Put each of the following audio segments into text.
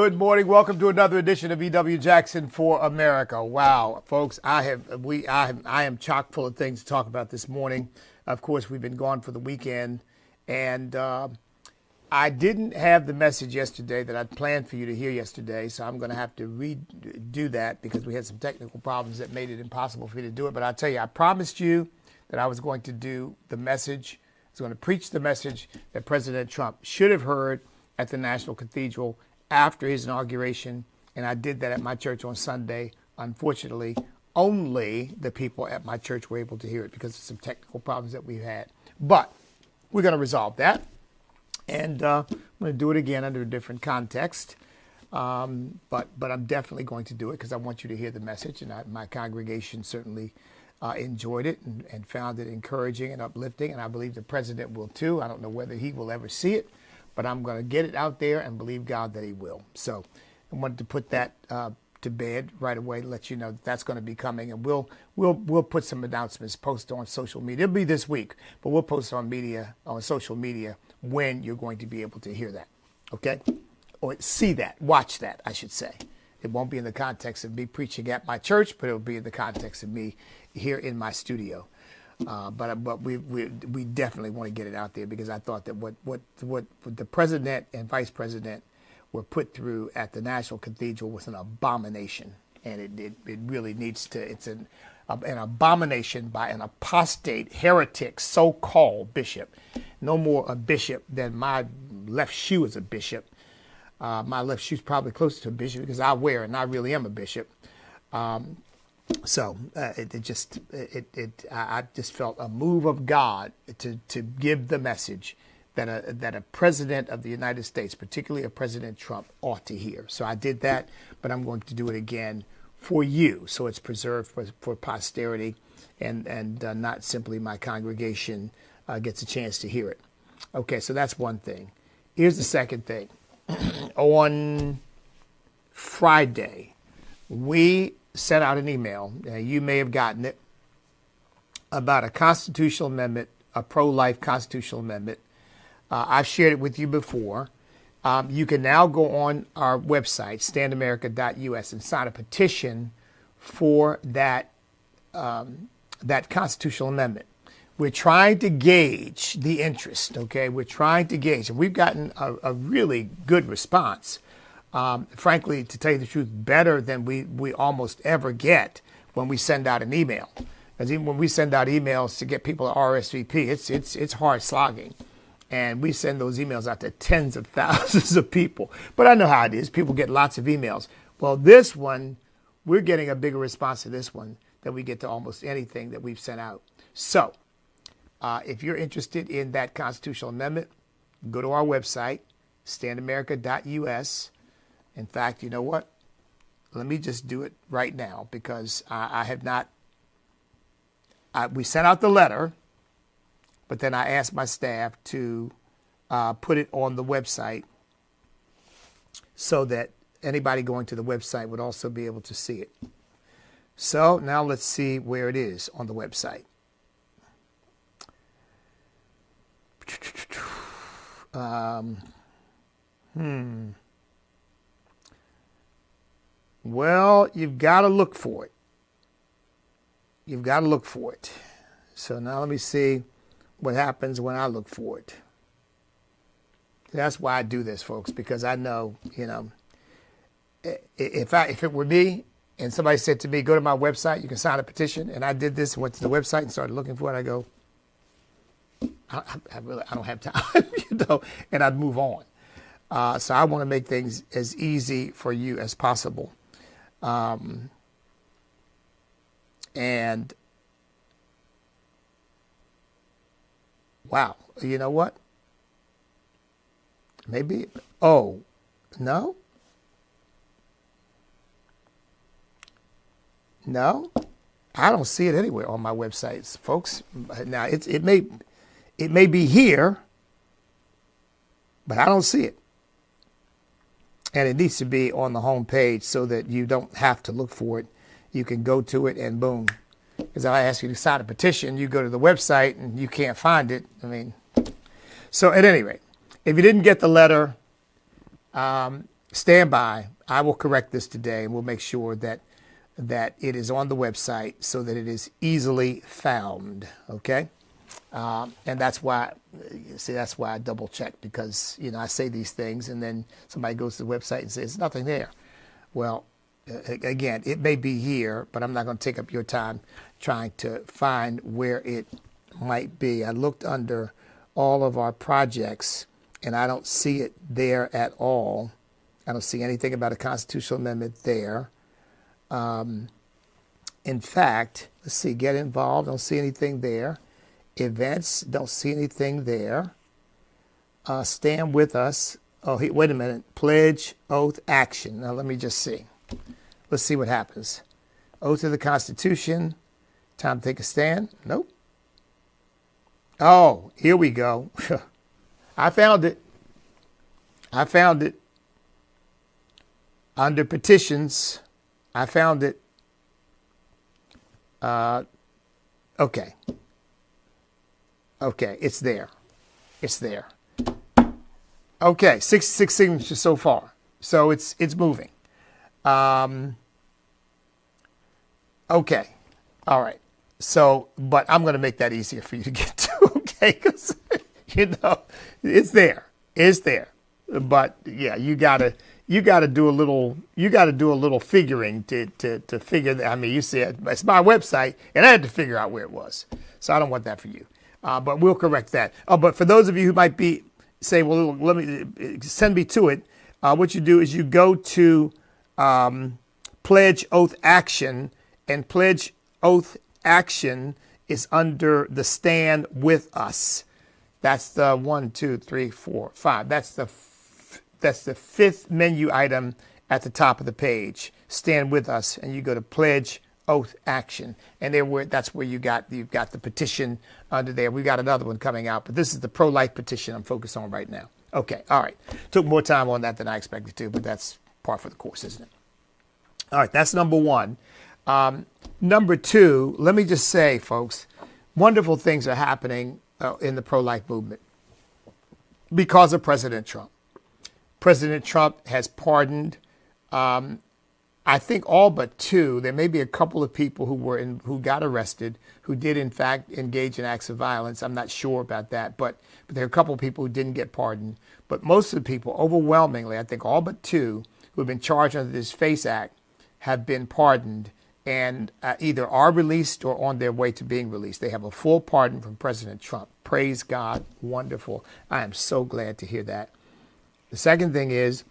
Good morning. Welcome to another edition of E.W. Jackson for America. Wow, folks, I am chock full of things to talk about this morning. Of course, we've been gone for the weekend, and I didn't have the message yesterday that I'd planned for you to hear yesterday, so I'm going to have to redo that because we had some technical problems that made it impossible for me to do it. But I'll tell you, I promised you that I was going to do the message. I was going to preach the message that President Trump should have heard at the National Cathedral after his inauguration, and I did that at my church on Sunday. Unfortunately, only the people at my church were able to hear it because of some technical problems that we've had. But we're going to resolve that, and I'm going to do it again under a different context. But I'm definitely going to do it because I want you to hear the message, and my congregation certainly enjoyed it and found it encouraging and uplifting, and I believe the president will too. I don't know whether he will ever see it, but I'm going to get it out there and believe God that he will. So I wanted to put that to bed right away, let you know that that's going to be coming, and we'll put some announcements, post on social media. It'll be this week, but we'll post on social media when you're going to be able to hear that, okay? Or see that, watch that, I should say. It won't be in the context of me preaching at my church, but it'll be in the context of me here in my studio. But we definitely want to get it out there because I thought that what the president and vice president were put through at the National Cathedral was an abomination, and it really needs to. It's an abomination by an apostate, heretic, so-called bishop. No more a bishop than my left shoe is a bishop. My left shoe's probably closer to a bishop because I wear it, and I really am a bishop. So I just felt a move of God to give the message that a president of the United States, particularly a President Trump, ought to hear. So I did that, but I'm going to do it again for you, so it's preserved for posterity, and not simply my congregation gets a chance to hear it. Okay, so that's one thing. Here's the second thing. On Friday, we sent out an email, you may have gotten it, about a constitutional amendment, a pro-life constitutional amendment. I've shared it with you before. You can now go on our website, standamerica.us, and sign a petition for that constitutional amendment. We're trying to gauge the interest, okay? We're trying to gauge, and we've gotten a really good response. Frankly, to tell you the truth, better than we almost ever get when we send out an email. Because even when we send out emails to get people to RSVP, it's hard slogging. And we send those emails out to tens of thousands of people. But I know how it is. People get lots of emails. Well, this one, we're getting a bigger response to this one than we get to almost anything that we've sent out. So if you're interested in that constitutional amendment, go to our website, standamerica.us. In fact, you know what? Let me just do it right now because I have not. We sent out the letter, but then I asked my staff to put it on the website so that anybody going to the website would also be able to see it. So now let's see where it is on the website. Well, you've got to look for it. You've got to look for it. So now let me see what happens when I look for it. That's why I do this, folks, because I know, if it were me and somebody said to me, go to my website, you can sign a petition, and I did this and went to the website and started looking for it, I go, I don't have time, and I'd move on. So I want to make things as easy for you as possible. And wow, you know what? Maybe, no? No? I don't see it anywhere on my websites, folks. Now, it may be here, but I don't see it. And it needs to be on the home page so that you don't have to look for it. You can go to it and boom. Because I ask you to sign a petition, you go to the website and you can't find it. So at any rate, if you didn't get the letter, stand by. I will correct this today, and we'll make sure that it is on the website so that it is easily found. Okay, and that's why. See, that's why I double check, because I say these things, and then somebody goes to the website and says nothing there. Well, again, it may be here, but I'm not going to take up your time trying to find where it might be. I looked under all of our projects, and I don't see it there at all. I don't see anything about a constitutional amendment there. In fact, let's see, get involved, don't see anything there. Events, don't see anything there. Stand with us. Oh, wait a minute. Pledge, oath, action. Now, let me just see. Let's see what happens. Oath to the Constitution. Time to take a stand. Nope. Oh, here we go. I found it. Under petitions, I found it. Okay. Okay, it's there. Okay, 66 signatures so far. So it's moving. Okay. All right. So, but I'm going to make that easier for you to get to, okay? Because, it's there. It's there. But yeah, you gotta do a little figuring to figure that. I mean, you see it's my website, and I had to figure out where it was. So I don't want that for you. But we'll correct that. But for those of you who might be say, well, let me send me to it. What you do is you go to Pledge Oath Action, and Pledge Oath Action is under the Stand With Us. That's the 1, 2, 3, 4, 5. That's the fifth menu item at the top of the page. Stand With Us, and you go to Pledge Oath Action, and that's where you've got the petition under there. We've got another one coming out, but this is the pro-life petition I'm focused on right now. Okay, all right. Took more time on that than I expected to, but that's par for the course, isn't it? All right, that's number one. Number two, let me just say, folks, wonderful things are happening in the pro-life movement because of President Trump. President Trump has pardoned, I think, all but two. There may be a couple of people who got arrested who did, in fact, engage in acts of violence. I'm not sure about that, but there are a couple of people who didn't get pardoned. But most of the people, overwhelmingly, I think all but two, who have been charged under this FACE Act have been pardoned and either are released or on their way to being released. They have a full pardon from President Trump. Praise God. Wonderful. I am so glad to hear that. The second thing is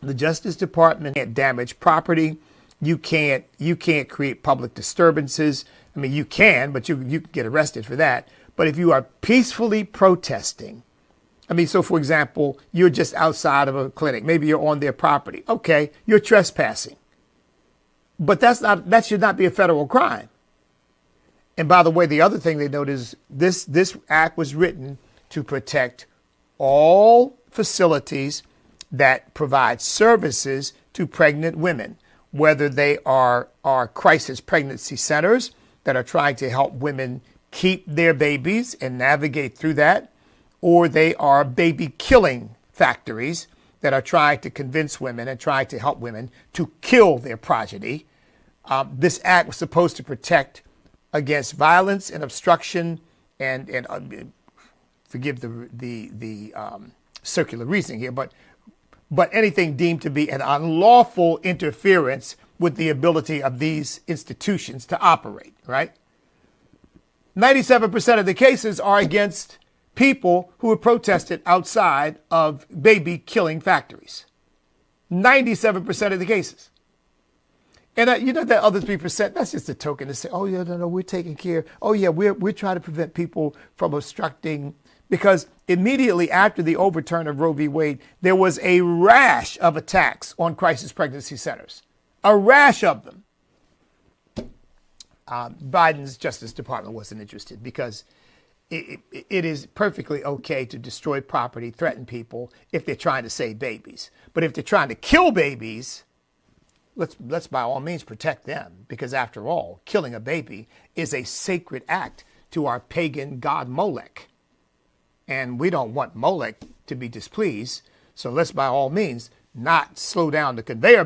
the Justice Department can't damage property. You can't create public disturbances. I mean, you can, but you can get arrested for that. But if you are peacefully protesting, I mean, so for example, you're just outside of a clinic. Maybe you're on their property. Okay, you're trespassing. But that should not be a federal crime. And by the way, the other thing they note is this act was written to protect all facilities that provide services to pregnant women, whether they are crisis pregnancy centers that are trying to help women keep their babies and navigate through that, or they are baby killing factories that are trying to convince women and trying to help women to kill their progeny. This act was supposed to protect against violence and obstruction and forgive the circular reasoning here, but anything deemed to be an unlawful interference with the ability of these institutions to operate, right? 97% of the cases are against people who have protested outside of baby killing factories. 97% of the cases. And that other 3%, that's just a token to say, oh, yeah, no, we're taking care. Oh, yeah, we're trying to prevent people from obstructing. Because immediately after the overturn of Roe v. Wade, there was a rash of attacks on crisis pregnancy centers. A rash of them. Biden's Justice Department wasn't interested because it is perfectly okay to destroy property, threaten people if they're trying to save babies. But if they're trying to kill babies, let's by all means protect them, because after all, killing a baby is a sacred act to our pagan god Molech. And we don't want Molech to be displeased. So let's by all means not slow down the conveyor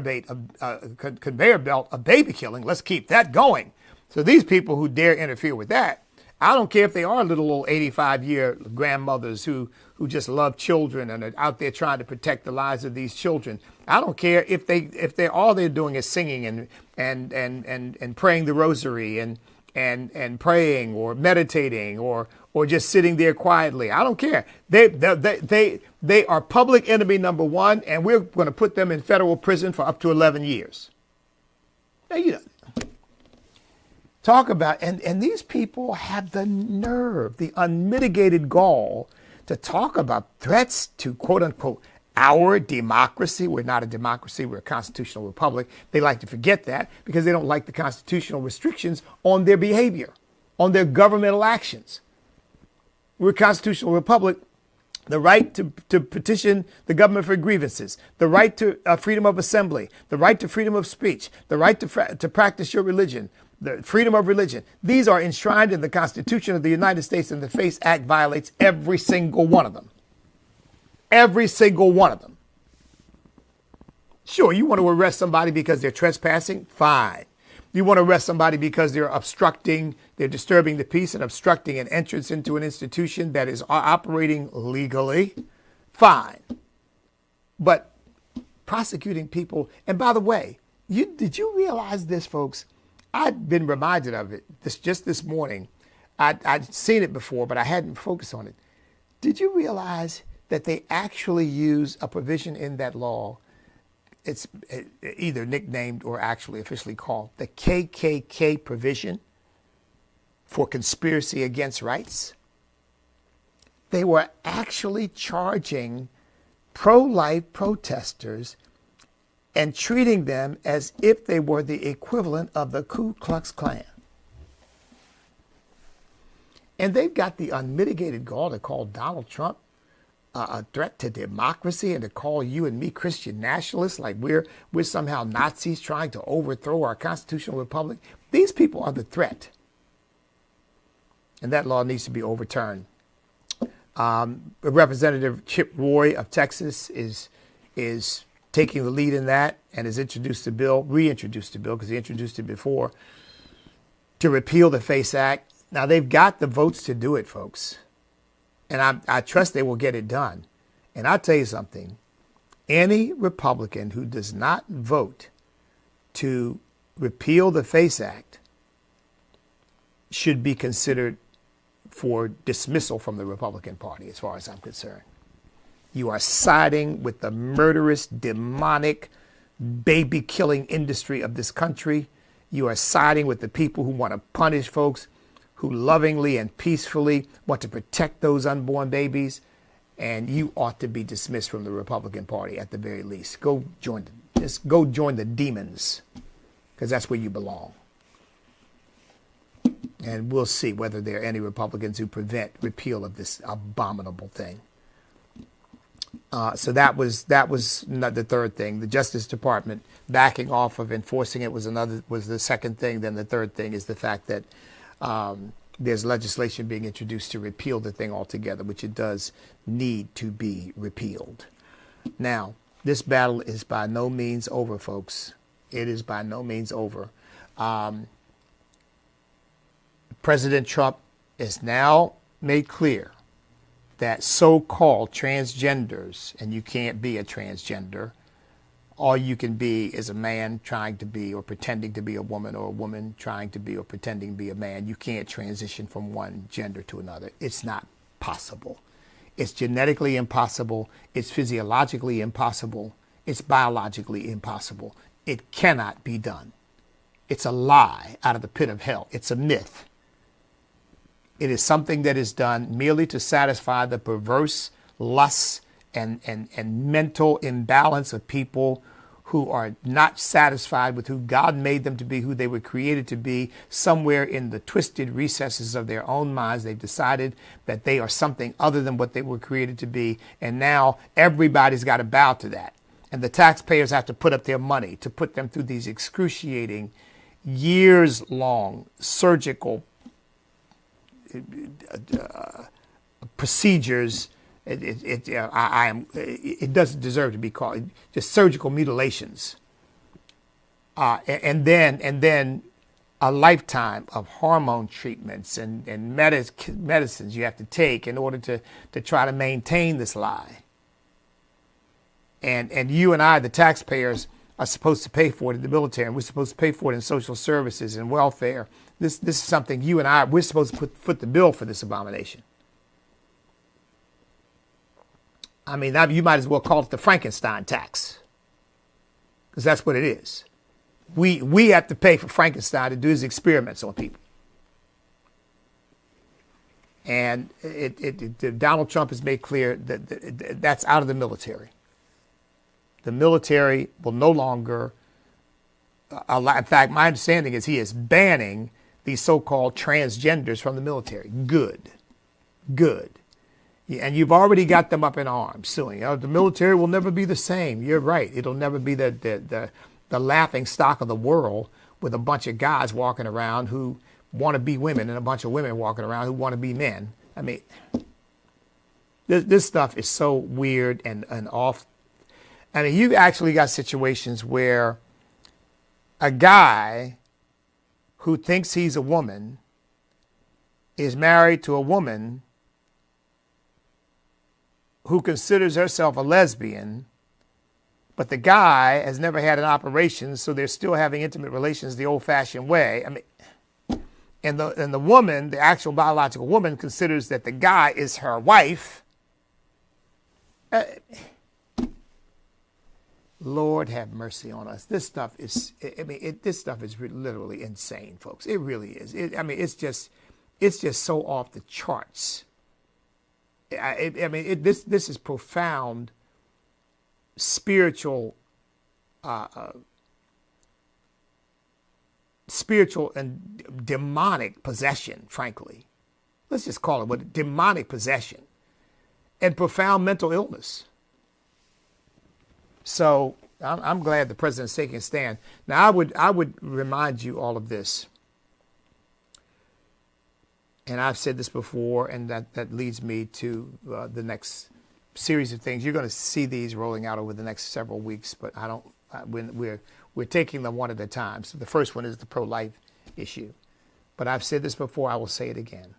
belt of baby killing. Let's keep that going. So these people who dare interfere with that, I don't care if they are little old 85-year grandmothers who just love children and are out there trying to protect the lives of these children. I don't care if they all they're doing is singing and praying the rosary and praying or meditating or just sitting there quietly. I don't care. They are public enemy number one, and we're going to put them in federal prison for up to 11 years. Now, you know, talk about, and these people have the nerve, the unmitigated gall to talk about threats to, quote unquote, our democracy. We're not a democracy. We're a constitutional republic. They like to forget that because they don't like the constitutional restrictions on their behavior, on their governmental actions. We're a constitutional republic. The right to petition the government for grievances, the right to freedom of assembly, the right to freedom of speech, the right to practice your religion, the freedom of religion. These are enshrined in the Constitution of the United States, and the FACE Act violates every single one of them. Every single one of them. Sure, you want to arrest somebody because they're trespassing? Fine. You want to arrest somebody because they're disturbing the peace and obstructing an entrance into an institution that is operating legally? Fine. But prosecuting people, and by the way, did you realize this, folks? I've been reminded of it just this morning. I'd seen it before, but I hadn't focused on it. Did you realize that they actually use a provision in that law? It's either nicknamed or actually officially called the KKK provision for conspiracy against rights. They were actually charging pro-life protesters and treating them as if they were the equivalent of the Ku Klux Klan. And they've got the unmitigated gall to call Donald Trump a threat to democracy and to call you and me Christian nationalists like we're somehow Nazis trying to overthrow our constitutional republic. These people are the threat. And that law needs to be overturned. Representative Chip Roy of Texas is taking the lead in that and has reintroduced the bill because he introduced it before, to repeal the FACE Act. Now, they've got the votes to do it, folks. And I trust they will get it done. And I'll tell you something. Any Republican who does not vote to repeal the FACE Act should be considered for dismissal from the Republican Party, as far as I'm concerned. You are siding with the murderous, demonic, baby-killing industry of this country. You are siding with the people who want to punish folks who lovingly and peacefully want to protect those unborn babies, and you ought to be dismissed from the Republican Party at the very least. Go join the demons, because that's where you belong. And we'll see whether there are any Republicans who prevent repeal of this abominable thing. So that was the third thing. The Justice Department backing off of enforcing it was the second thing. Then the third thing is the fact that there's legislation being introduced to repeal the thing altogether, which it does need to be repealed. Now, this battle is by no means over, folks. It is by no means over. President Trump has now made clear that so-called transgenders, and you can't be a transgender, all you can be is a man trying to be or pretending to be a woman, or a woman trying to be or pretending to be a man. You can't transition from one gender to another. It's not possible. It's genetically impossible. It's physiologically impossible. It's biologically impossible. It cannot be done. It's a lie out of the pit of hell. It's a myth. It is something that is done merely to satisfy the perverse lusts and mental imbalance of people who are not satisfied with who God made them to be, who they were created to be. Somewhere in the twisted recesses of their own minds, they've decided that they are something other than what they were created to be. And now everybody's got to bow to that. And the taxpayers have to put up their money to put them through these excruciating, years-long surgical procedures It doesn't deserve to be called just surgical mutilations. And then a lifetime of hormone treatments and medicines you have to take in order to try to maintain this lie. And you and I, the taxpayers, are supposed to pay for it in the military, and we're supposed to pay for it in social services and welfare. This is something you and I, we're supposed to foot the bill for this abomination. I mean, you might as well call it the Frankenstein tax, because that's what it is. We have to pay for Frankenstein to do his experiments on people. And Donald Trump has made clear that that's out of the military. The military will no longer allow. In fact, my understanding is he is banning these so-called transgenders from the military. Good. Yeah, and you've already got them up in arms suing. The military will never be the same. You're right. It'll never be the laughing stock of the world with a bunch of guys walking around who want to be women and a bunch of women walking around who want to be men. I mean, this stuff is so weird and off. I mean, you've actually got situations where a guy who thinks he's a woman is married to a woman who considers herself a lesbian, but the guy has never had an operation, so they're still having intimate relations the old-fashioned way. I mean, and the woman, the actual biological woman, considers that the guy is her wife. Lord have mercy on us. This stuff is, this stuff is literally insane, folks. It really is. It's just so off the charts. This is profound spiritual and demonic possession, frankly. Let's just call it what demonic possession and profound mental illness. So I'm glad the president's taking a stand. Now, I would remind you all of this. And I've said this before, and that leads me to the next series of things. You're going to see these rolling out over the next several weeks, but we're taking them one at a time. So the first one is the pro-life issue. But I've said this before, I will say it again.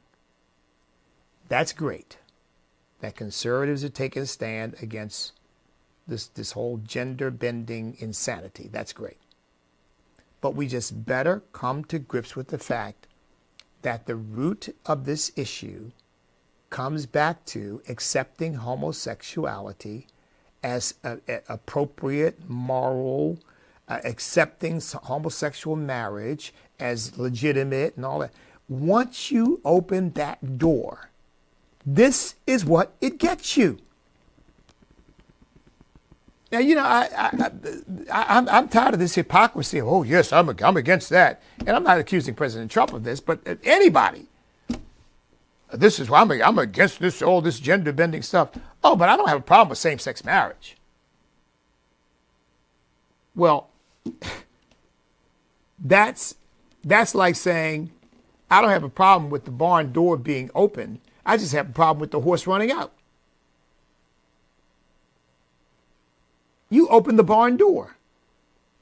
That's great that conservatives are taking a stand against this whole gender-bending insanity. That's great. But we just better come to grips with the fact that the root of this issue comes back to accepting homosexuality as appropriate, moral, accepting homosexual marriage as legitimate and all that. Once you open that door, this is what it gets you. Now, you know, I'm tired of this hypocrisy. Oh, yes, I'm against that. And I'm not accusing President Trump of this, but anybody. This is why I'm against this, all this gender bending stuff. Oh, but I don't have a problem with same-sex marriage. Well, that's like saying I don't have a problem with the barn door being open. I just have a problem with the horse running out. You open the barn door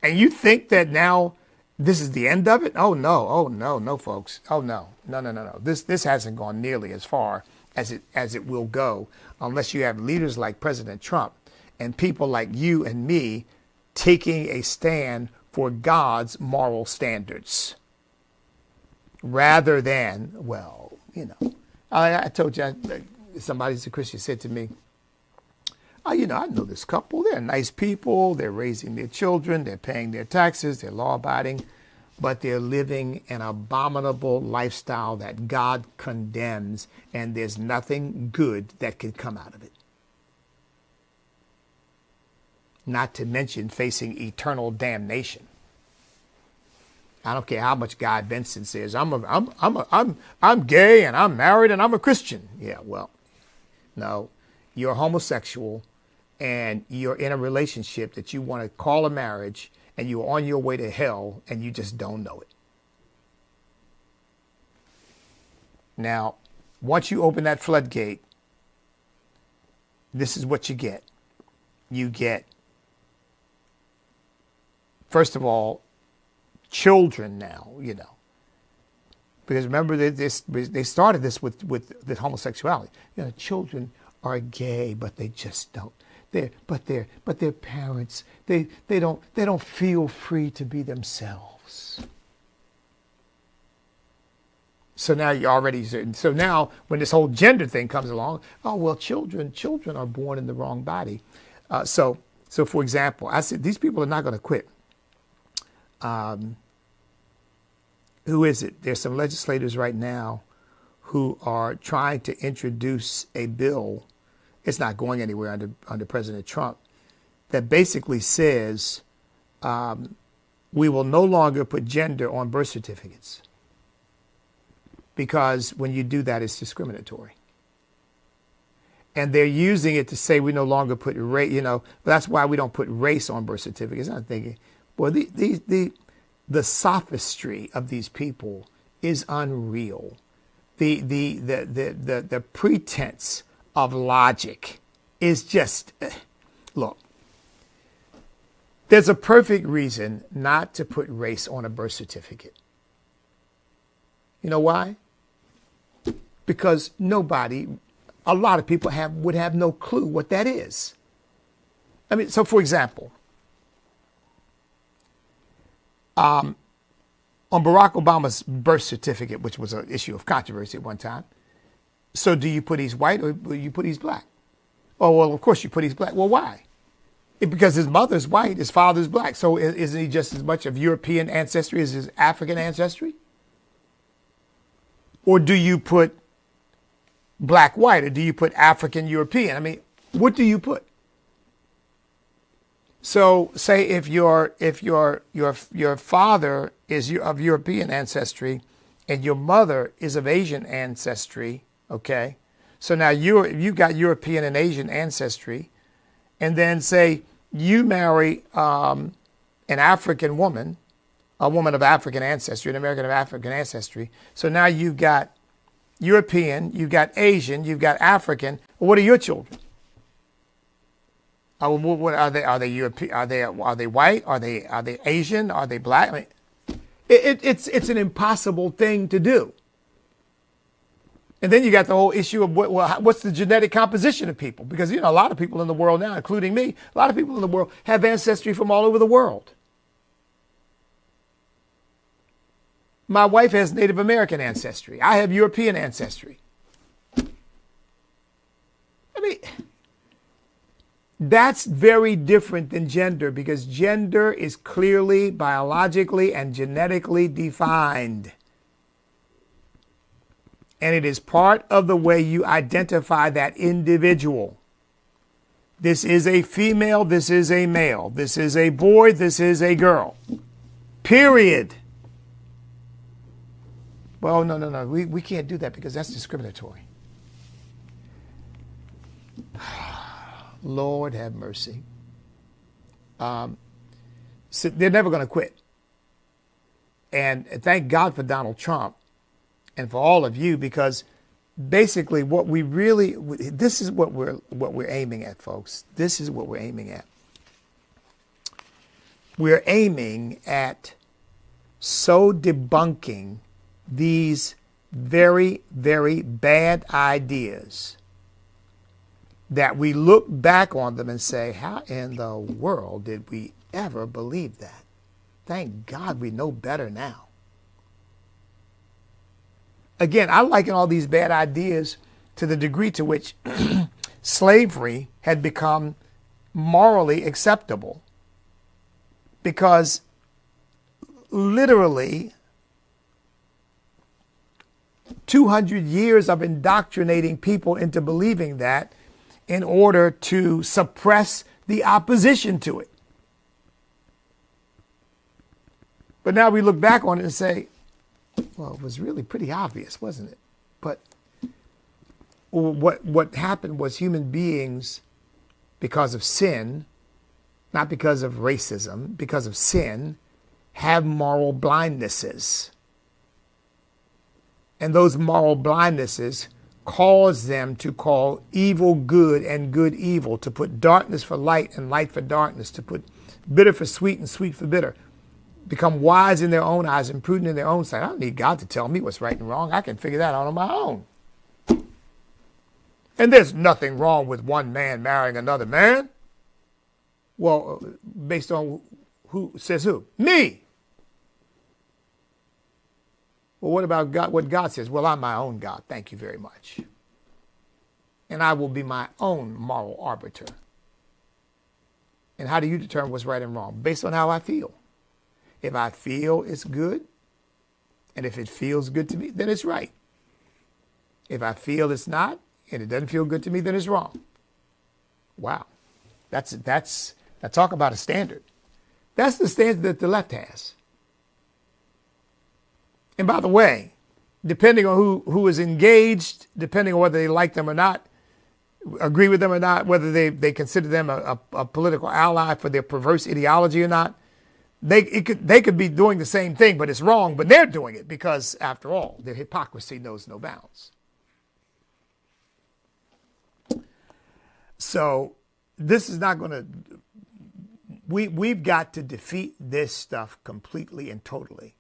and you think that now this is the end of it? Oh, no, folks. Oh, no. This hasn't gone nearly as far as it will go unless you have leaders like President Trump and people like you and me taking a stand for God's moral standards rather than, well, you know, I told you, somebody's a Christian said to me, oh, you know, I know this couple. They're nice people. They're raising their children. They're paying their taxes. They're law-abiding. But they're living an abominable lifestyle that God condemns, and there's nothing good that can come out of it. Not to mention facing eternal damnation. I don't care how much Guy Benson says, I'm gay and I'm married and I'm a Christian. Yeah, well, no, you're homosexual and you're in a relationship that you want to call a marriage and you're on your way to hell and you just don't know it. Now, once you open that floodgate, this is what you get. You get, first of all, children now, because remember they started this with the homosexuality. Children are gay, but they just don't. But their parents, they don't feel free to be themselves. So now you already, so now when this whole gender thing comes along, oh well, children are born in the wrong body. So for example, I said these people are not going to quit. Who is it? There's some legislators right now who are trying to introduce a bill. It's not going anywhere under President Trump, that basically says we will no longer put gender on birth certificates, because when you do that, it's discriminatory. And they're using it to say we no longer put race, that's why we don't put race on birth certificates. I'm thinking, well, the sophistry of these people is unreal. The pretense of logic is just, look, there's a perfect reason not to put race on a birth certificate. You know why? Because a lot of people would have no clue what that is. I mean, so for example, on Barack Obama's birth certificate, which was an issue of controversy at one time, so do you put he's white or do you put he's black? Oh, well, of course you put he's black. Well, why? Because his mother's white, his father's black. So isn't he just as much of European ancestry as his African ancestry? Or do you put black white, or do you put African European? I mean, what do you put? So say if your father is of European ancestry and your mother is of Asian ancestry, okay? So now you got European and Asian ancestry, and then say you marry an African woman, a woman of African ancestry, an American of African ancestry. So now you've got European, you've got Asian, you've got African. What are your children? What are they? Are they European? Are they white? Are they Asian? Are they black? I mean, it's an impossible thing to do. And then you got the whole issue of what's the genetic composition of people? Because a lot of people in the world now, including me, a lot of people in the world have ancestry from all over the world. My wife has Native American ancestry. I have European ancestry. I mean, that's very different than gender, because gender is clearly biologically and genetically defined. And it is part of the way you identify that individual. This is a female, this is a male, this is a boy, this is a girl. Period. Well, no. We can't do that because that's discriminatory. Lord have mercy. So they're never going to quit. And thank God for Donald Trump and for all of you, because basically this is what we're aiming at, folks. This is what we're aiming at. We're aiming at so debunking these very, very bad ideas that we look back on them and say, how in the world did we ever believe that? Thank God we know better now. Again, I liken all these bad ideas to the degree to which slavery had become morally acceptable. Because literally 200 years of indoctrinating people into believing that in order to suppress the opposition to it. But now we look back on it and say, well, it was really pretty obvious, wasn't it? But what happened was human beings, because of sin, not because of racism, because of sin, have moral blindnesses. And those moral blindnesses cause them to call evil good and good evil, to put darkness for light and light for darkness, to put bitter for sweet and sweet for bitter, become wise in their own eyes and prudent in their own sight. I don't need God to tell me what's right and wrong. I can figure that out on my own. And there's nothing wrong with one man marrying another man. Well, based on who says who? Me. Well, what about God? What God says? Well, I'm my own God. Thank you very much. And I will be my own moral arbiter. And how do you determine what's right and wrong? Based on how I feel. If I feel it's good, and if it feels good to me, then it's right. If I feel it's not, and it doesn't feel good to me, then it's wrong. Wow. Now talk about a standard. That's the standard that the left has. And by the way, depending on who is engaged, depending on whether they like them or not, agree with them or not, whether they consider them a political ally for their perverse ideology or not, they could be doing the same thing, but it's wrong, but they're doing it because, after all, their hypocrisy knows no bounds. So this is not going to, we've got to defeat this stuff completely and totally.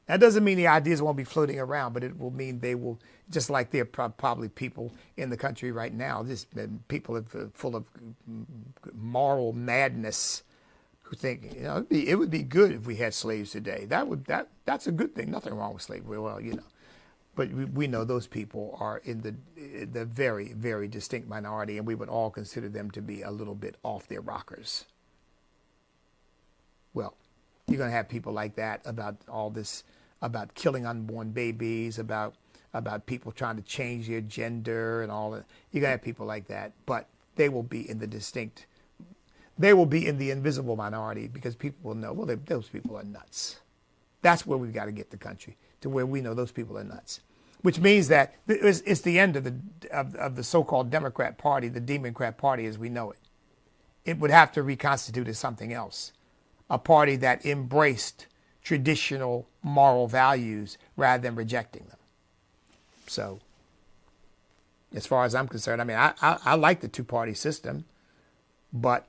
That doesn't mean the ideas won't be floating around, but it will mean they will, just like there are probably people in the country right now, just people full of moral madness who think, it would be good if we had slaves today. That's a good thing. Nothing wrong with slavery. Well, but we know those people are in the very, very distinct minority, and we would all consider them to be a little bit off their rockers. Well, you're going to have people like that about all this, about killing unborn babies, about people trying to change their gender and all that. You're going to have people like that, but they will be in the invisible minority, because people will know, well, those people are nuts. That's where we've got to get the country, to where we know those people are nuts, which means that it's the end of the so-called Democrat Party, the Democrat Party as we know it. It would have to reconstitute as something else, a party that embraced traditional moral values rather than rejecting them. So, as far as I'm concerned, I mean, I like the two-party system, but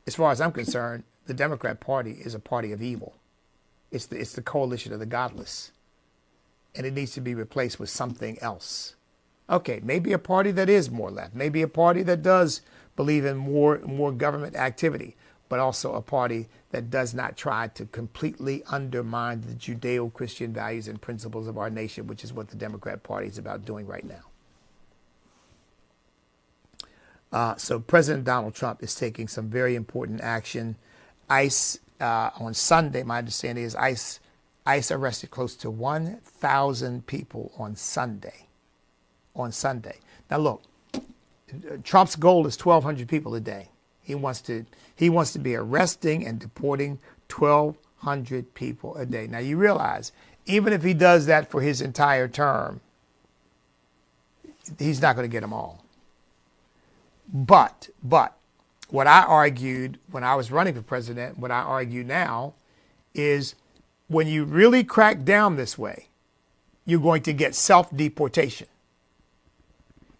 as far as I'm concerned, the Democrat Party is a party of evil. It's the coalition of the godless. And it needs to be replaced with something else. Okay, maybe a party that is more left. Maybe a party that does believe in more government activity, but also a party that does not try to completely undermine the Judeo-Christian values and principles of our nation, which is what the Democrat Party is about doing right now. So President Donald Trump is taking some very important action. ICE, on Sunday, my understanding is ICE arrested close to 1,000 people on Sunday. Now look, Trump's goal is 1,200 people a day. He wants to be arresting and deporting 1,200 people a day. Now you realize, even if he does that for his entire term, he's not going to get them all. But what I argued when I was running for president, what I argue now is, when you really crack down this way, you're going to get self-deportation.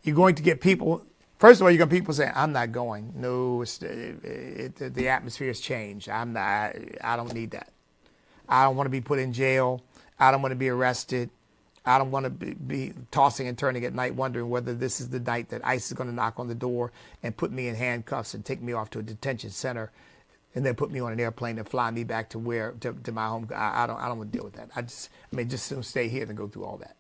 You're going to get people, first of all, you're going to get people saying, I'm not going. No, the atmosphere has changed. I don't need that. I don't want to be put in jail. I don't want to be arrested. I don't want to be tossing and turning at night wondering whether this is the night that ICE is going to knock on the door and put me in handcuffs and take me off to a detention center and then put me on an airplane and fly me back to my home. I don't want to deal with that. Just soon stay here than go through all that.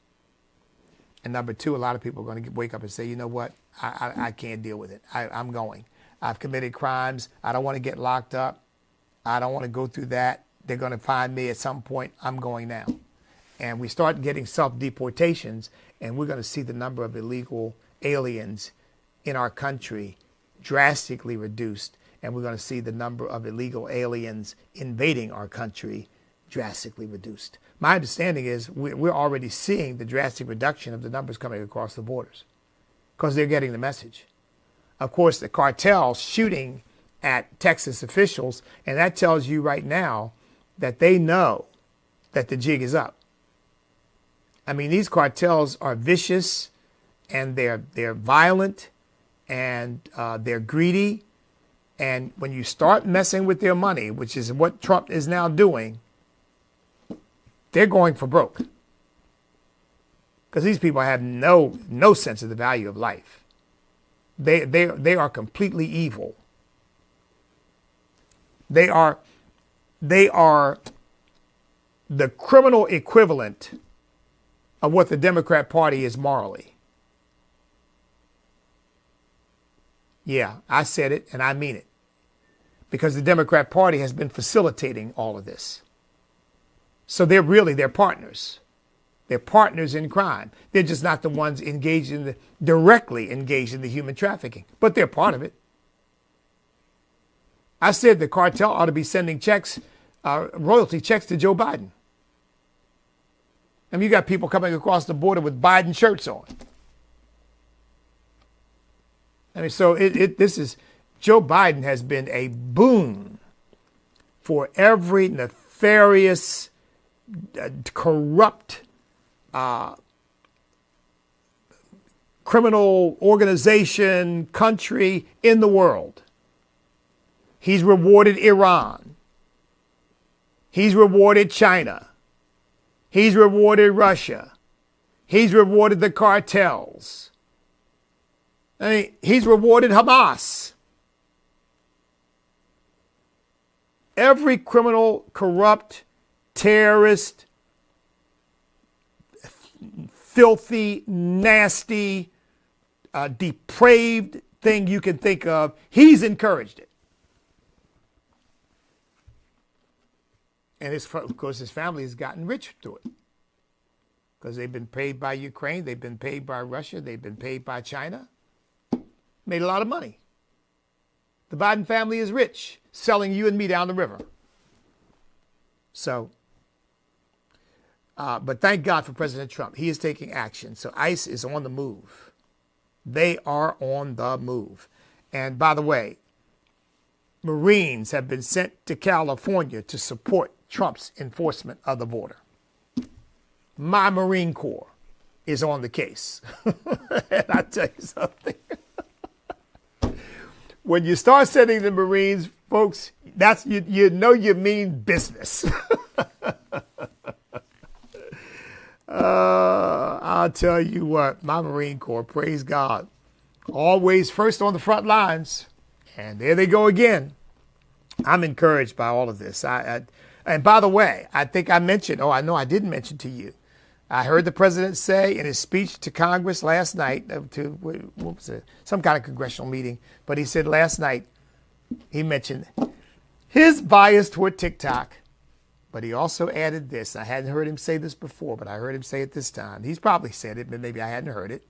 And number two, a lot of people are going to wake up and say, you know what? I can't deal with it. I'm going. I've committed crimes. I don't want to get locked up. I don't want to go through that. They're going to find me at some point. I'm going now. And we start getting self-deportations, and we're going to see the number of illegal aliens in our country drastically reduced, and we're going to see the number of illegal aliens invading our country drastically reduced. My understanding is we're already seeing the drastic reduction of the numbers coming across the borders because they're getting the message. Of course, the cartel shooting at Texas officials, and that tells you right now that they know that the jig is up. I mean, these cartels are vicious. and they're violent, and they're greedy. And when you start messing with their money, which is what Trump is now doing, they're going for broke. Because these people have no sense of the value of life. They are completely evil. They are the criminal equivalent of what the Democrat Party is morally. Yeah, I said it and I mean it. Because the Democrat Party has been facilitating all of this. So they're partners. They're partners in crime. They're just not the ones directly engaged in the human trafficking, but they're part of it. I said the cartel ought to be sending checks, royalty checks to Joe Biden. I mean, you got people coming across the border with Biden shirts on. I mean, so Joe Biden has been a boon for every nefarious, corrupt, criminal organization, country in the world. He's rewarded Iran. He's rewarded China. He's rewarded Russia. He's rewarded the cartels. I mean, he's rewarded Hamas. Every criminal, corrupt, terrorist, filthy, nasty, depraved thing you can think of, he's encouraged it. And of course, his family has gotten rich through it. Because they've been paid by Ukraine, they've been paid by Russia, they've been paid by China. Made a lot of money. The Biden family is rich, selling you and me down the river. So, but thank God for President Trump. He is taking action. So ICE is on the move. They are on the move. And by the way, Marines have been sent to California to support Trump's enforcement of the border. My Marine Corps is on the case. And I tell you something. When you start sending the Marines, folks, that's you know you mean business. I'll tell you what, my Marine Corps, praise God, always first on the front lines. And there they go again. I'm encouraged by all of this. And by the way, I think I mentioned, I know I didn't mention to you, I heard the president say in his speech to Congress last night, what was it? Some kind of congressional meeting, but he said last night, he mentioned his bias toward TikTok, but he also added this. I hadn't heard him say this before, but I heard him say it this time. He's probably said it, but maybe I hadn't heard it.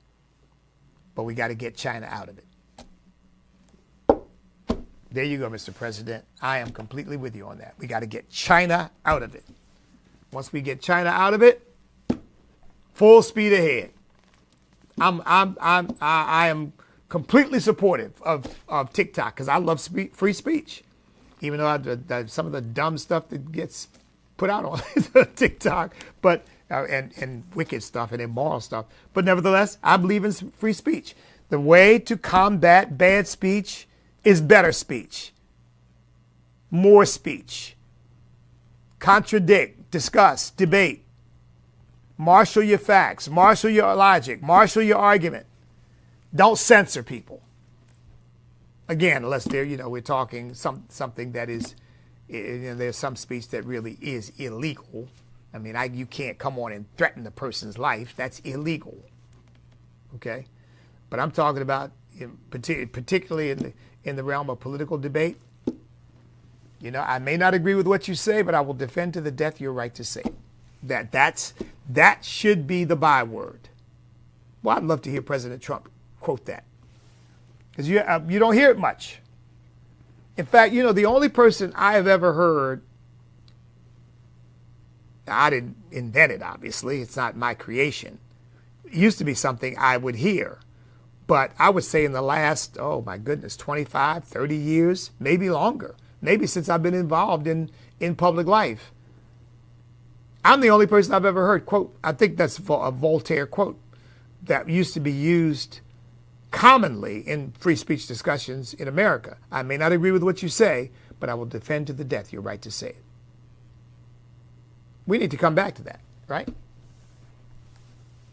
But we got to get China out of it. There you go, Mr. President. I am completely with you on that. We got to get China out of it. Once we get China out of it, full speed ahead. I am completely supportive of TikTok because I love free speech, even though some of the dumb stuff that gets put out on TikTok, but and wicked stuff and immoral stuff. But nevertheless, I believe in free speech. The way to combat bad speech is better speech, more speech, contradict, discuss, debate, marshal your facts, marshal your logic, marshal your argument. Don't censor people. Again, unless we're talking something that is, there's some speech that really is illegal. I mean, you can't come on and threaten the person's life. That's illegal. Okay, but I'm talking about particularly in the realm of political debate. I may not agree with what you say, but I will defend to the death your right to say it. That should be the byword. Well, I'd love to hear President Trump quote that, because you don't hear it much. In fact, the only person I have ever heard, I didn't invent it, obviously. It's not my creation. It used to be something I would hear. But I would say in the last, 25, 30 years, maybe longer, maybe since I've been involved in public life, I'm the only person I've ever heard quote. I think that's a Voltaire quote, that used to be used commonly in free speech discussions in America. I may not agree with what you say, but I will defend to the death your right to say it. We need to come back to that, right?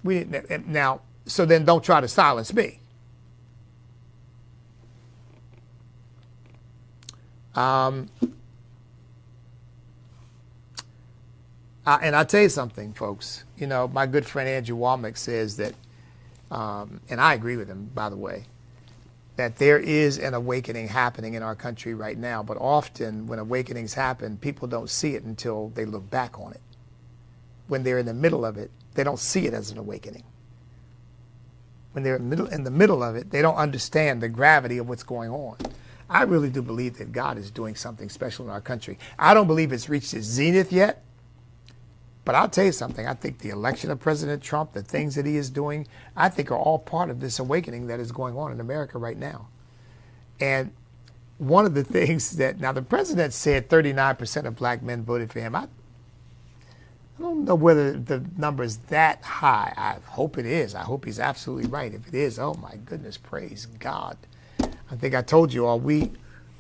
We need, now, so then don't try to silence me. And I'll tell you something, folks. You know, my good friend Andrew Womack says that, and I agree with him, by the way, that there is an awakening happening in our country right now. But often when awakenings happen, people don't see it until they look back on it. When they're in the middle of it, they don't see it as an awakening. When they're in the middle of it, they don't understand the gravity of what's going on. I really do believe that God is doing something special in our country. I don't believe it's reached its zenith yet. But I'll tell you something. I think the election of President Trump, the things that he is doing, I think are all part of this awakening that is going on in America right now. And one of the things that, now the president said 39% of black men voted for him. I don't know whether the number is that high. I hope it is. I hope he's absolutely right. If it is, oh my goodness, praise God. I think I told you all, we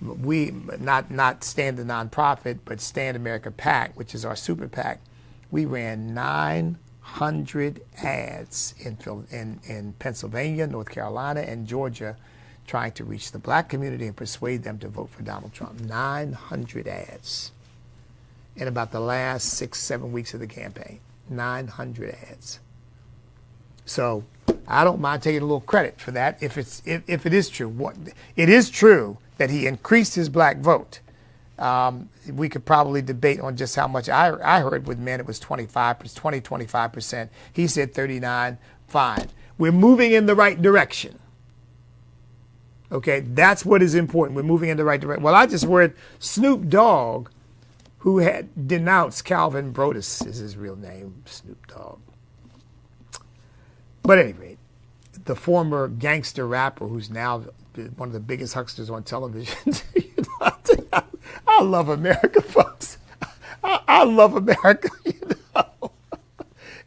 not Stand the Nonprofit, but Stand America PAC, which is our super PAC. We ran 900 ads in Pennsylvania, North Carolina, and Georgia trying to reach the black community and persuade them to vote for Donald Trump. 900 ads in about the last 6-7 weeks of the campaign. 900 ads. So I don't mind taking a little credit for that if it is true. It is true that he increased his black vote. We could probably debate on just how much. I heard with men it was 25%. He said 39. Fine. We're moving in the right direction. Okay, that's what is important. We're moving in the right direction. Well, I just heard Snoop Dogg, who had denounced Calvin Broadus, is his real name, Snoop Dogg. But at any rate, the former gangster rapper who's now one of the biggest hucksters on television. You know, I love America, folks. I love America, you know.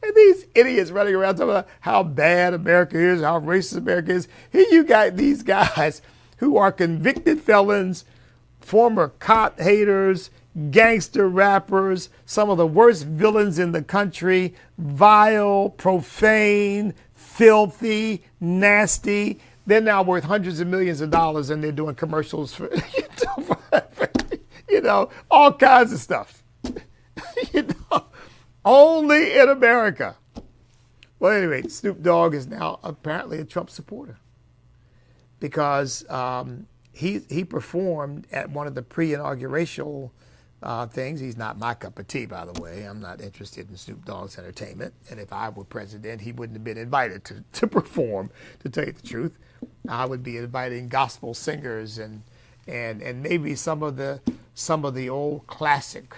And these idiots running around talking about how bad America is, how racist America is. Here you got these guys who are convicted felons, former cop haters, gangster rappers, some of the worst villains in the country, vile, profane, filthy, nasty. They're now worth hundreds of millions of dollars, and they're doing commercials for, you know, all kinds of stuff. You know, only in America. Well, anyway, Snoop Dogg is now apparently a Trump supporter because he performed at one of the pre-inaugural things. He's not my cup of tea, by the way. I'm not interested in Snoop Dogg's entertainment. And if I were president, he wouldn't have been invited to perform, to tell you the truth. I would be inviting gospel singers and maybe some of the old classic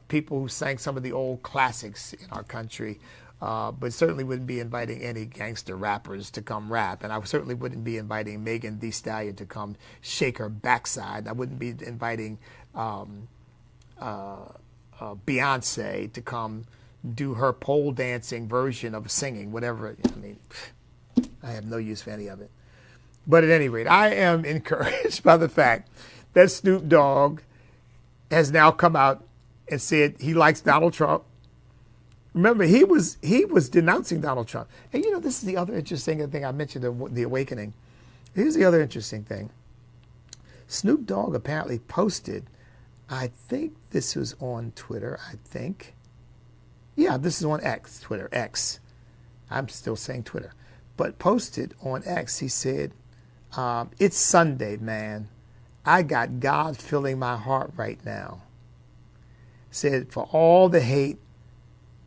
people who sang some of the old classics in our country, but certainly wouldn't be inviting any gangster rappers to come rap. And I certainly wouldn't be inviting Megan Thee Stallion to come shake her backside. I wouldn't be inviting Beyonce to come do her pole dancing version of singing, whatever. I mean, I have no use for any of it. But at any rate, I am encouraged by the fact that Snoop Dogg has now come out and said he likes Donald Trump. Remember, he was denouncing Donald Trump. And you know, this is the other interesting thing I mentioned, the awakening. Here's the other interesting thing. Snoop Dogg apparently posted, I think this was on Twitter, I think. Yeah, this is on X, Twitter, X. I'm still saying Twitter. But posted on X, he said, it's Sunday, man. I got God filling my heart right now. Said, for all the hate,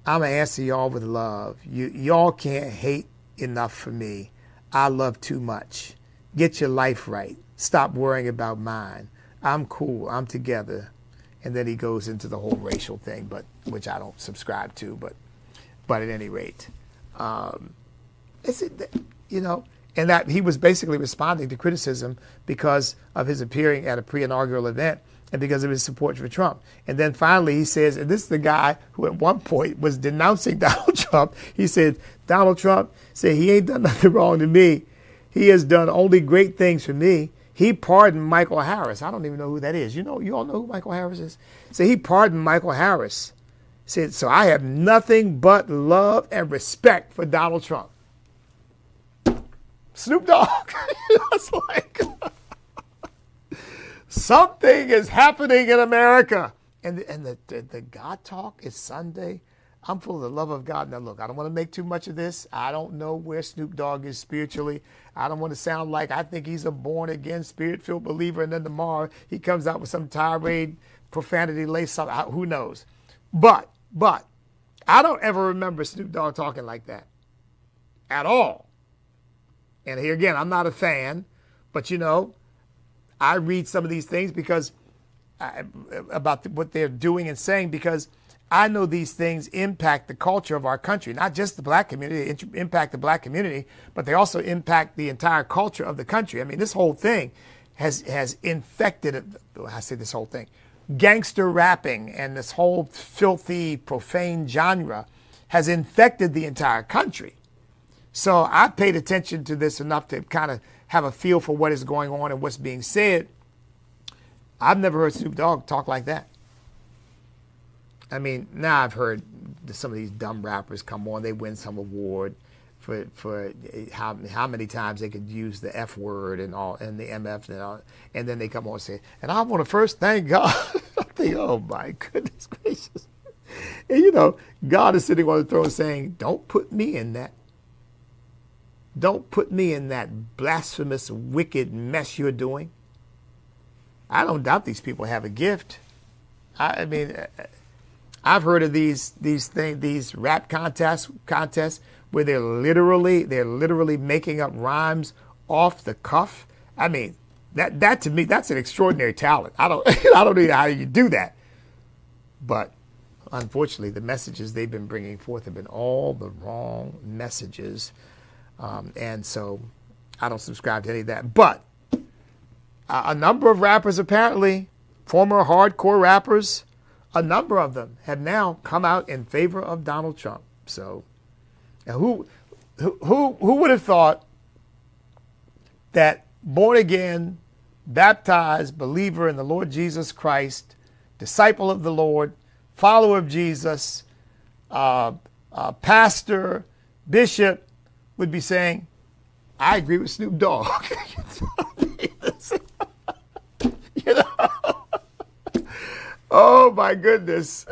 I'm going to answer y'all with love. Y'all can't hate enough for me. I love too much. Get your life right. Stop worrying about mine. I'm cool. I'm together. And then he goes into the whole racial thing, but which I don't subscribe to. But at any rate, you know, and that he was basically responding to criticism because of his appearing at a pre-inaugural event and because of his support for Trump. And then finally he says, and this is the guy who at one point was denouncing Donald Trump. He said, Donald Trump said he ain't done nothing wrong to me. He has done only great things for me. He pardoned Michael Harris. I don't even know who that is. You all know who Michael Harris is? So he pardoned Michael Harris. Said, so I have nothing but love and respect for Donald Trump. Snoop Dogg. It's like something is happening in America. And the God talk is Sunday. I'm full of the love of God. Now, look, I don't want to make too much of this. I don't know where Snoop Dogg is spiritually. I don't want to sound like I think he's a born-again, spirit-filled believer, and then tomorrow he comes out with some tirade, profanity-laced something. Who knows? But I don't ever remember Snoop Dogg talking like that at all. And here again, I'm not a fan, but I read some of these things because about what they're doing and saying, because I know these things impact the culture of our country, not just the black community, they impact the black community, but they also impact the entire culture of the country. I mean, this whole thing has infected, I say this whole thing, gangster rapping and this whole filthy, profane genre has infected the entire country. So I paid attention to this enough to kind of have a feel for what is going on and what's being said. I've never heard Snoop Dogg talk like that. I mean, now I've heard some of these dumb rappers come on, they win some award for how many times they could use the F word and all, and the MF and all, and then they come on and say, and I want to first thank God. I think, oh my goodness gracious. And God is sitting on the throne saying, don't put me in that. Don't put me in that blasphemous, wicked mess you're doing. I don't doubt these people have a gift. I mean, I've heard of these rap contests where they're literally making up rhymes off the cuff. I mean, that to me, that's an extraordinary talent. I don't know how you do that. But unfortunately, the messages they've been bringing forth have been all the wrong messages. And so I don't subscribe to any of that. But a number of rappers, apparently, former hardcore rappers, a number of them have now come out in favor of Donald Trump. So who would have thought that born again, baptized believer in the Lord Jesus Christ, disciple of the Lord, follower of Jesus, pastor, bishop, would be saying, I agree with Snoop Dogg. Oh my goodness.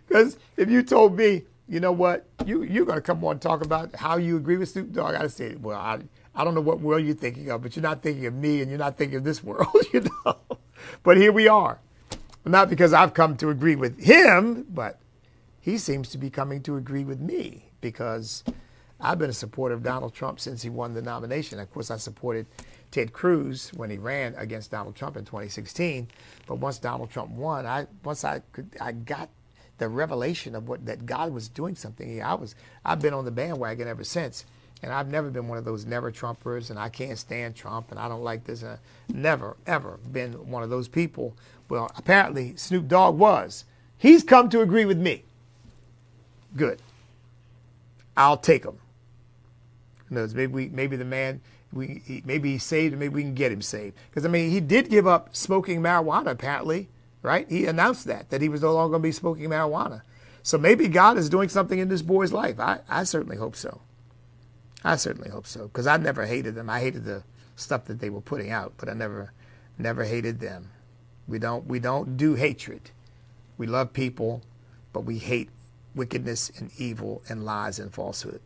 Because if you told me, you know what, you're going to come on and talk about how you agree with Snoop Dogg, I'd say, well, I don't know what world you're thinking of, but you're not thinking of me and you're not thinking of this world, But here we are. Not because I've come to agree with him, but he seems to be coming to agree with me, because I've been a supporter of Donald Trump since he won the nomination. Of course, I supported Ted Cruz when he ran against Donald Trump in 2016. But once Donald Trump won, I got the revelation of that God was doing something. I've been on the bandwagon ever since, and I've never been one of those never Trumpers, and I can't stand Trump, and I don't like this. Never, ever been one of those people. Well, apparently Snoop Dogg was. He's come to agree with me. Good. I'll take him. Maybe the man, maybe he's saved, and maybe we can get him saved. Because, I mean, he did give up smoking marijuana, apparently, right? He announced that he was no longer going to be smoking marijuana. So maybe God is doing something in this boy's life. I certainly hope so. I certainly hope so. Because I never hated them. I hated the stuff that they were putting out, but I never hated them. We don't do hatred. We love people, but we hate wickedness and evil and lies and falsehood.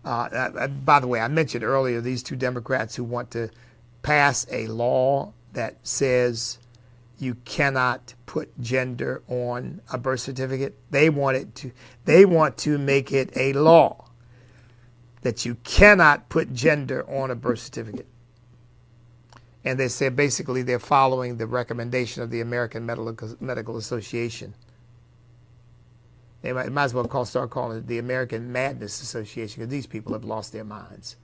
By the way, I mentioned earlier these two Democrats who want to pass a law that says you cannot put gender on a birth certificate. They want to make it a law that you cannot put gender on a birth certificate. And they said basically they're following the recommendation of the American Medical Association. They might as well start calling it the American Madness Association, because these people have lost their minds.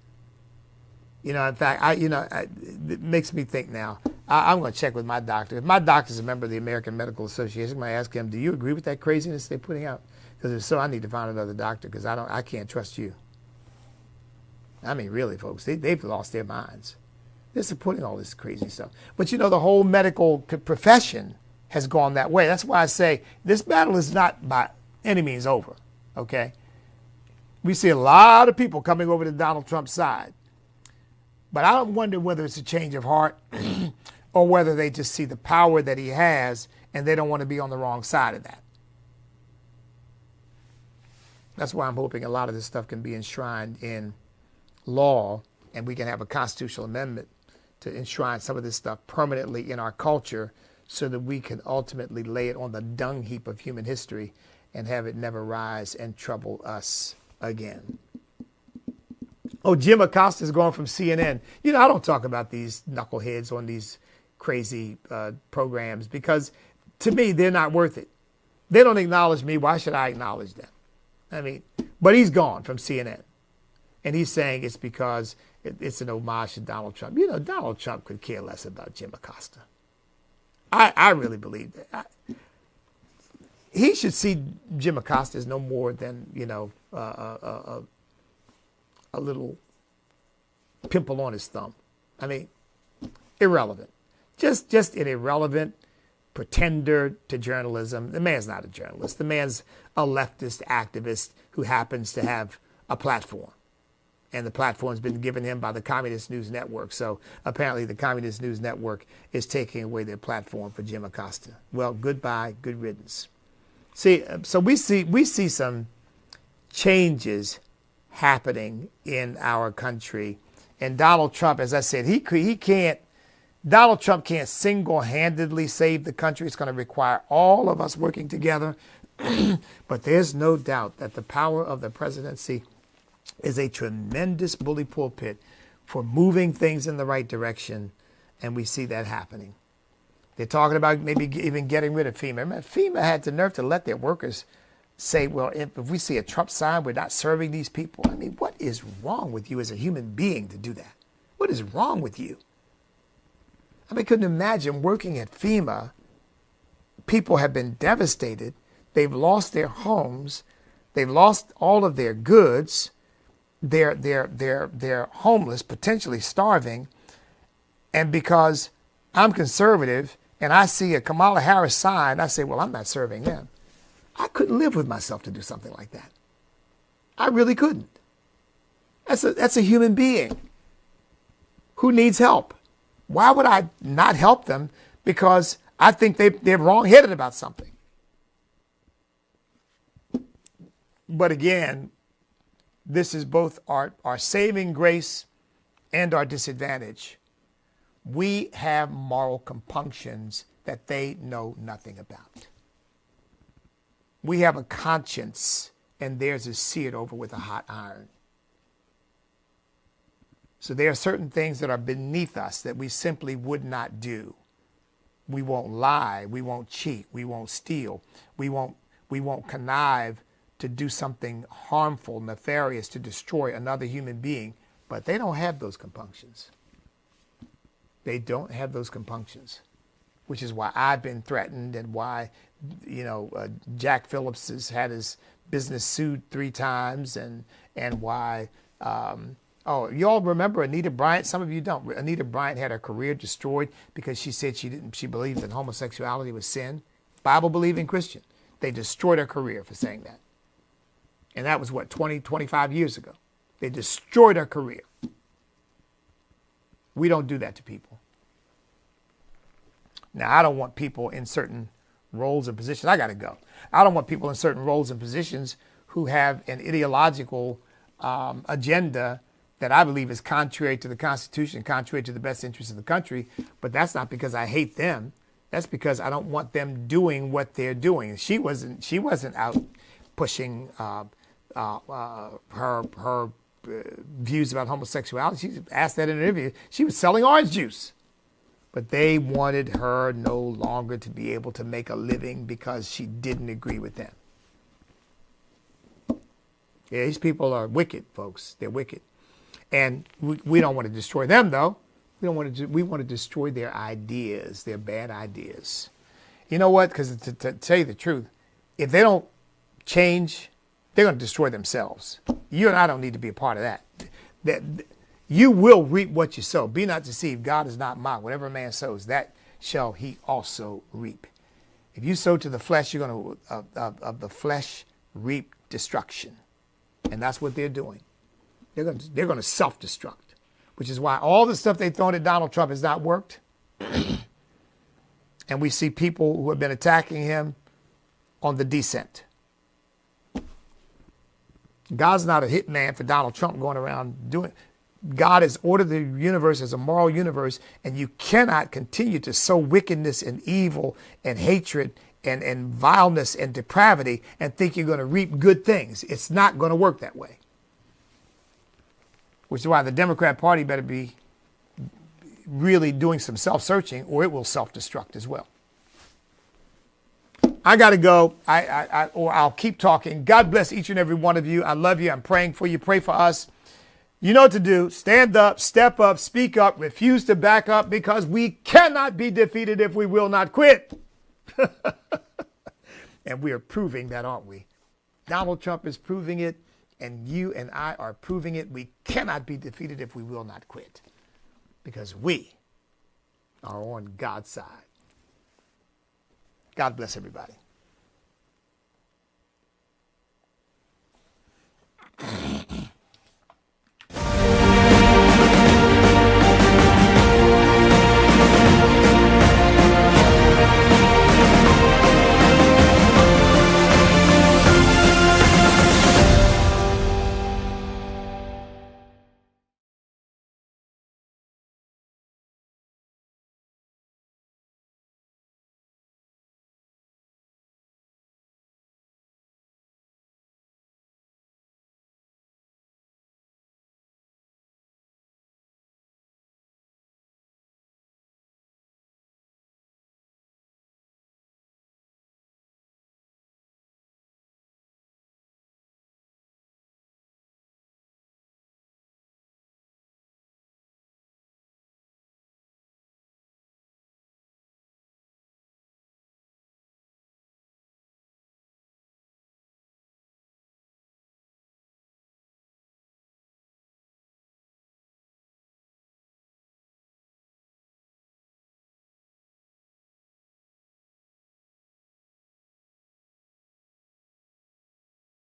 In fact, it makes me think now. I'm going to check with my doctor. If my doctor's a member of the American Medical Association, I'm going to ask him, do you agree with that craziness they're putting out? Because if so, I need to find another doctor because I can't trust you. I mean, really, folks, they've lost their minds. They're supporting all this crazy stuff. But, you know, the whole medical profession has gone that way. That's why I say this battle is not by any means over, okay? We see a lot of people coming over to Donald Trump's side. But I don't wonder whether it's a change of heart or whether they just see the power that he has and they don't want to be on the wrong side of that. That's why I'm hoping a lot of this stuff can be enshrined in law and we can have a constitutional amendment to enshrine some of this stuff permanently in our culture so that we can ultimately lay it on the dung heap of human history and have it never rise and trouble us again. Oh, Jim Acosta is going from CNN. You know, I don't talk about these knuckleheads on these crazy programs because to me, they're not worth it. They don't acknowledge me. Why should I acknowledge them? I mean, but he's gone from CNN. And he's saying it's because it's an homage to Donald Trump. You know, Donald Trump could care less about Jim Acosta. I really believe that. He should see Jim Acosta as no more than, you know, a little pimple on his thumb. I mean, irrelevant. Just an irrelevant pretender to journalism. The man's not a journalist. The man's a leftist activist who happens to have a platform. And the platform's been given him by the Communist News Network. So apparently the Communist News Network is taking away their platform for Jim Acosta. Well, goodbye, good riddance. See, so we see some changes happening in our country. And Donald Trump, as I said, Donald Trump can't single-handedly save the country. It's going to require all of us working together. But there's no doubt that the power of the presidency is a tremendous bully pulpit for moving things in the right direction. And we see that happening. They're talking about maybe even getting rid of FEMA. Remember, FEMA had the nerve to let their workers say, well, if we see a Trump sign, we're not serving these people. I mean, what is wrong with you as a human being to do that? What is wrong with you? I mean, I couldn't imagine working at FEMA. People have been devastated. They've lost their homes. They've lost all of their goods. They're homeless, potentially starving. And because I'm conservative and I see a Kamala Harris sign, I say, well, I'm not serving them. I couldn't live with myself to do something like that. I really couldn't. That's a human being who needs help. Why would I not help them? Because I think they're wrong-headed about something. But again, this is both our saving grace and our disadvantage. We have moral compunctions that they know nothing about. We have a conscience, and theirs is seared over with a hot iron. So there are certain things that are beneath us that we simply would not do. We won't lie. We won't cheat. We won't steal. We won't connive to do something harmful, nefarious, to destroy another human being. But they don't have those compunctions. They don't have those compunctions, which is why I've been threatened and why, Jack Phillips has had his business sued 3 times and why, you all remember Anita Bryant? Some of you don't. Anita Bryant had her career destroyed because she said she believed that homosexuality was sin. Bible-believing Christian. They destroyed her career for saying that. And that was 25 years ago. They destroyed her career. We don't do that to people. Now, I don't want people in certain roles and positions. I got to go. I don't want people in certain roles and positions who have an ideological agenda that I believe is contrary to the Constitution, contrary to the best interests of the country. But that's not because I hate them. That's because I don't want them doing what they're doing. She wasn't out pushing her views about homosexuality. She asked that in an interview. She was selling orange juice. But they wanted her no longer to be able to make a living because she didn't agree with them. Yeah, these people are wicked, folks. They're wicked. And we don't want to destroy them, though. We don't want to. We want to destroy their ideas, their bad ideas. You know what? Because to tell you the truth, if they don't change, they're going to destroy themselves. You and I don't need to be a part of that. That you will reap what you sow. Be not deceived. God is not mocked. Whatever a man sows, that shall he also reap. If you sow to the flesh, you're going to of the flesh reap destruction, and that's what they're doing. They're going to self-destruct, which is why all the stuff they've thrown at Donald Trump has not worked. And we see people who have been attacking him on the descent. God's not a hitman for Donald Trump going around doing. God has ordered the universe as a moral universe, and you cannot continue to sow wickedness and evil and hatred and vileness and depravity and think you're going to reap good things. It's not going to work that way. Which is why the Democrat Party better be really doing some self-searching, or it will self-destruct as well. I got to go, or I'll keep talking. God bless each and every one of you. I love you. I'm praying for you. Pray for us. You know what to do. Stand up, step up, speak up, refuse to back up, because we cannot be defeated if we will not quit. And we are proving that, aren't we? Donald Trump is proving it, and you and I are proving it. We cannot be defeated if we will not quit, because we are on God's side. God bless everybody.